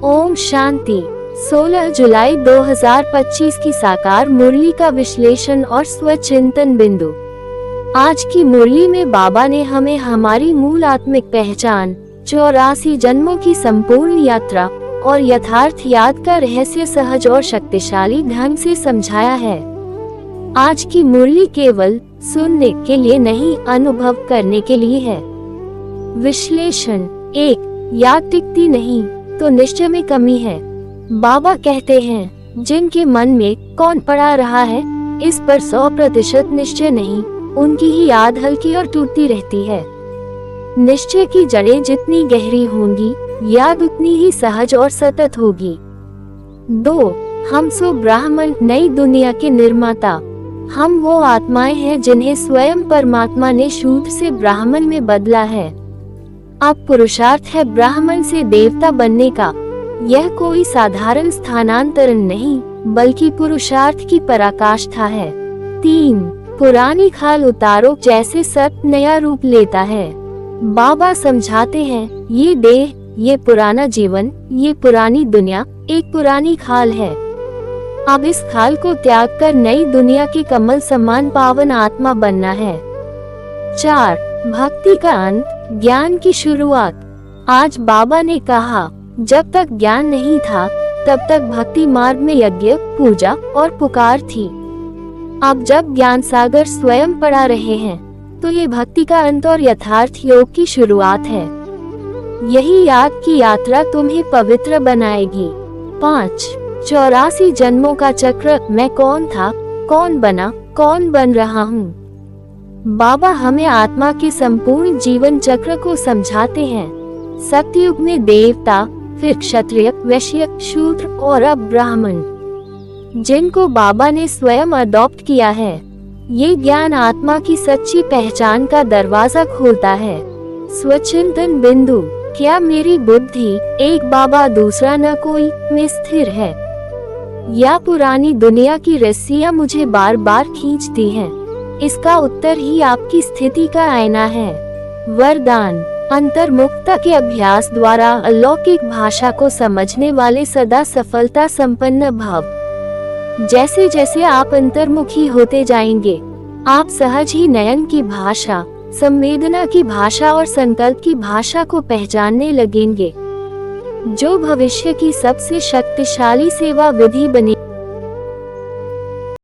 ओम शांति। 16 जुलाई 2025 की साकार मुरली का विश्लेषण और स्वचिंतन बिंदु। आज की मुरली में बाबा ने हमें हमारी मूल आत्मिक पहचान, 84 जन्मों की संपूर्ण यात्रा और यथार्थ याद का रहस्य सहज और शक्तिशाली ढंग से समझाया है। आज की मुरली केवल सुनने के लिए नहीं, अनुभव करने के लिए है। विश्लेषण 1। याद टिकती नहीं तो निश्चय में कमी है। बाबा कहते हैं, जिनके मन में कौन पड़ा रहा है, इस पर 100% निश्चय नहीं, उनकी ही याद हल्की और टूटती रहती है। निश्चय की जड़ें जितनी गहरी होंगी, याद उतनी ही सहज और सतत होगी। 2। हम सो ब्राह्मण, नई दुनिया के निर्माता। हम वो आत्माएं हैं जिन्हें स्वयं परमात्मा ने शूद्र से ब्राह्मण में बदला है। अब पुरुषार्थ है ब्राह्मण से देवता बनने का। यह कोई साधारण स्थानांतरण नहीं, बल्कि पुरुषार्थ की पराकाष्ठा है। 3। पुरानी खाल उतारो, जैसे सत नया रूप लेता है। बाबा समझाते हैं, ये देह, ये पुराना जीवन, ये पुरानी दुनिया एक पुरानी खाल है। अब इस खाल को त्याग कर नई दुनिया के कमल समान पावन आत्मा बनना है। 4। भक्ति का अंत, ज्ञान की शुरुआत। आज बाबा ने कहा, जब तक ज्ञान नहीं था तब तक भक्ति मार्ग में यज्ञ, पूजा और पुकार थी। अब जब ज्ञान सागर स्वयं पड़ा रहे हैं, तो ये भक्ति का अंत और यथार्थ योग की शुरुआत है। यही याद की यात्रा तुम्हें पवित्र बनाएगी। 5। 84 जन्मों का चक्र, मैं कौन था, कौन बना, कौन बन रहा हूँ। बाबा हमें आत्मा के संपूर्ण जीवन चक्र को समझाते हैं। सतयुग में देवता, फिर क्षत्रिय, वैश्य, शूद्र और अब ब्राह्मण, जिनको बाबा ने स्वयं अडॉप्ट किया है। ये ज्ञान आत्मा की सच्ची पहचान का दरवाजा खोलता है। स्वचिंतन बिंदु, क्या मेरी बुद्धि एक बाबा दूसरा न कोई में स्थिर है, या पुरानी दुनिया की रस्सियां मुझे बार बार खींचती हैं? इसका उत्तर ही आपकी स्थिति का आईना है। वरदान, अंतर्मुखता के अभ्यास द्वारा अलौकिक भाषा को समझने वाले सदा सफलता संपन्न भव। जैसे जैसे आप अंतर्मुखी होते जाएंगे, आप सहज ही नयन की भाषा, संवेदना की भाषा और संकल्प की भाषा को पहचानने लगेंगे, जो भविष्य की सबसे शक्तिशाली सेवा विधि बने।